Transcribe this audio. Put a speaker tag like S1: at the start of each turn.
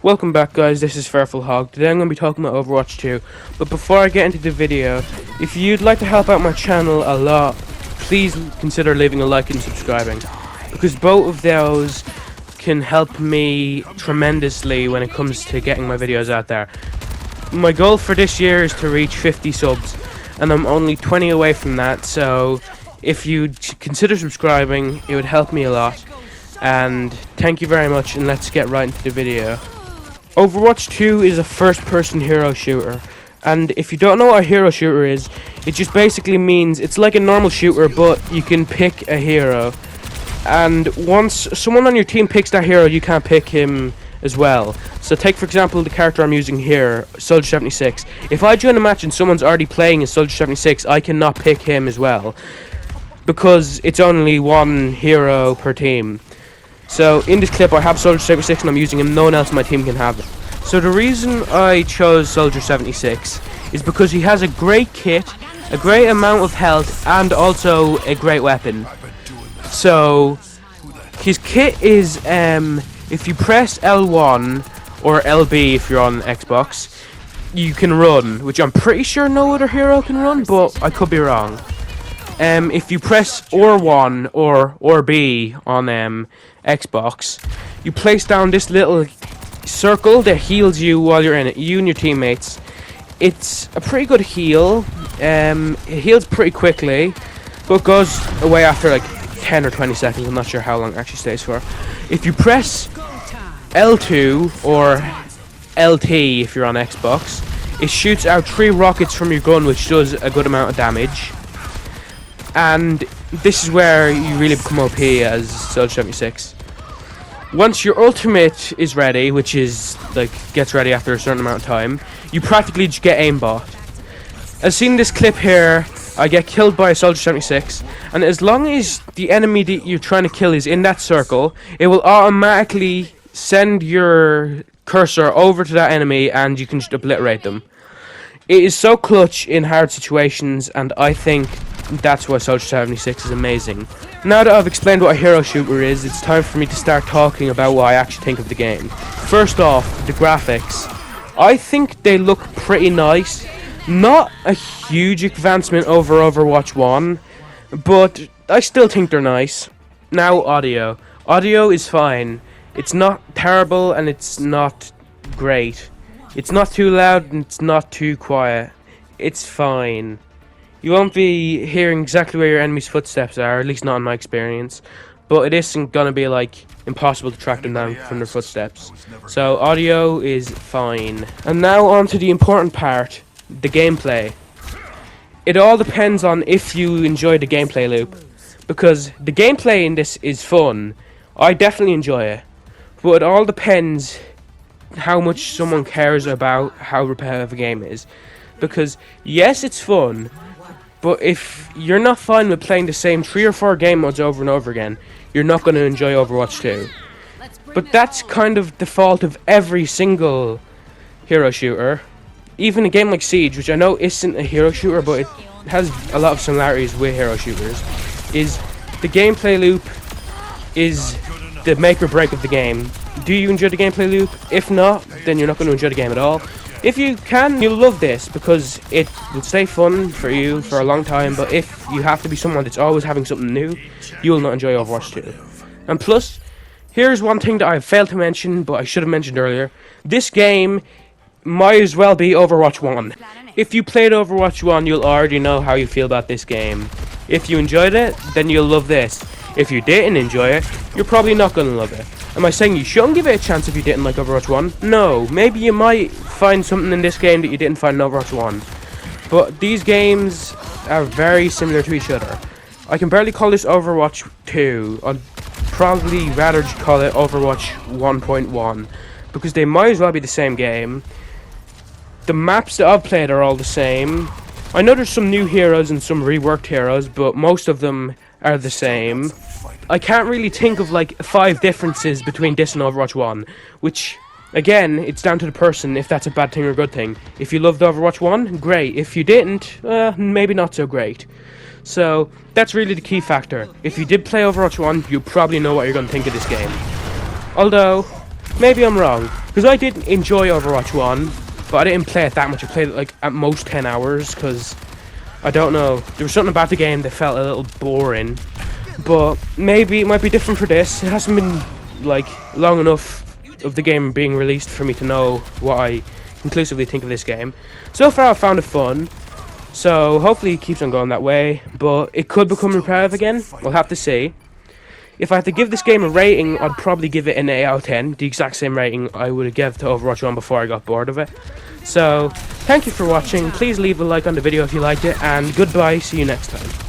S1: Welcome back, guys. This is Fearful Hog. Today I'm going to be talking about Overwatch 2. But before I get into the video, if you'd like to help out my channel a lot, please consider leaving a like and subscribing, because both of those can help me tremendously when it comes to getting my videos out there. My goal for this year is to reach 50 subs, and I'm only 20 away from that, so if you'd consider subscribing, it would help me a lot. And thank you very much, and let's get right into the video. Overwatch 2 is a first-person hero shooter, and if you don't know what a hero shooter is, it just basically means it's like a normal shooter, but you can pick a hero, and once someone on your team picks that hero, you can't pick him as well. So take for example the character I'm using here, Soldier 76. If I join a match and someone's already playing as Soldier 76, I cannot pick him as well, because it's only one hero per team. So in this clip I have Soldier 76 and I'm using him, no one else on my team can have it. So the reason I chose Soldier 76 is because he has a great kit, a great amount of health, and also a great weapon. So his kit is, if you press L1 or LB if you're on Xbox, you can run, which I'm pretty sure no other hero can run, but I could be wrong. If you press R1 or B on Xbox, you place down this little circle that heals you while you're in it, you and your teammates. It's a pretty good heal. It heals pretty quickly, but goes away after like 10 or 20 seconds. I'm not sure how long it actually stays for. If you press L2 or LT if you're on Xbox, it shoots out 3 rockets from your gun, which does a good amount of damage. And this is where you really become OP as Soldier 76. Once your ultimate is ready, which is like gets ready after a certain amount of time, you practically just get aimbot. As seen in this clip here, I get killed by a Soldier 76, and as long as the enemy that you're trying to kill is in that circle, it will automatically send your cursor over to that enemy and you can just obliterate them. It is so clutch in hard situations, and I think that's why Soldier 76 is amazing. Now that I've explained what a hero shooter is, it's time for me to start talking about what I actually think of the game. First off, the graphics. I think they look pretty nice. Not a huge advancement over Overwatch 1, but I still think they're nice. Now audio. Audio is fine. It's not terrible and it's not great. It's not too loud and it's not too quiet. It's fine. You won't be hearing exactly where your enemy's footsteps are, at least not in my experience. But it isn't gonna be like impossible to track them down from their footsteps. So audio is fine. And now on to the important part, the gameplay. It all depends on if you enjoy the gameplay loop, because the gameplay in this is fun. I definitely enjoy it. But it all depends how much someone cares about how repetitive a game is. Because yes, it's fun, but if you're not fine with playing the same 3 or 4 game modes over and over again, you're not going to enjoy Overwatch 2. But that's kind of the fault of every single hero shooter. Even a game like Siege, which I know isn't a hero shooter, but it has a lot of similarities with hero shooters, is the gameplay loop is the make or break of the game. Do you enjoy the gameplay loop? If not, then you're not going to enjoy the game at all. If you can, you'll love this, because it will stay fun for you for a long time, but if you have to be someone that's always having something new, you will not enjoy Overwatch 2. And plus, here's one thing that I failed to mention, but I should have mentioned earlier. This game might as well be Overwatch 1. If you played Overwatch 1, you'll already know how you feel about this game. If you enjoyed it, then you'll love this. If you didn't enjoy it, you're probably not going to love it. Am I saying you shouldn't give it a chance if you didn't like Overwatch 1? No, maybe you might find something in this game that you didn't find in Overwatch 1. But these games are very similar to each other. I can barely call this Overwatch 2. I'd probably rather just call it Overwatch 1.1, because they might as well be the same game. The maps that I've played are all the same. I know there's some new heroes and some reworked heroes, but most of them are the same. I can't really think of like 5 differences between this and Overwatch 1, which, again, it's down to the person if that's a bad thing or a good thing. If you loved Overwatch 1, great. If you didn't, maybe not so great. So that's really the key factor. If you did play Overwatch 1, you probably know what you're going to think of this game. Although, maybe I'm wrong, because I did enjoy Overwatch 1, but I didn't play it that much. I played it like at most 10 hours, because I don't know, there was something about the game that felt a little boring. But maybe it might be different for this. It hasn't been like long enough of the game being released for me to know what I conclusively think of this game. So far I've found it fun, so hopefully it keeps on going that way, but it could become repetitive again. We'll have to see. If I had to give this game a rating, I'd probably give it an 8 out of 10, the exact same rating I would have given to Overwatch 1 before I got bored of it. So, thank you for watching, please leave a like on the video if you liked it, and goodbye, see you next time.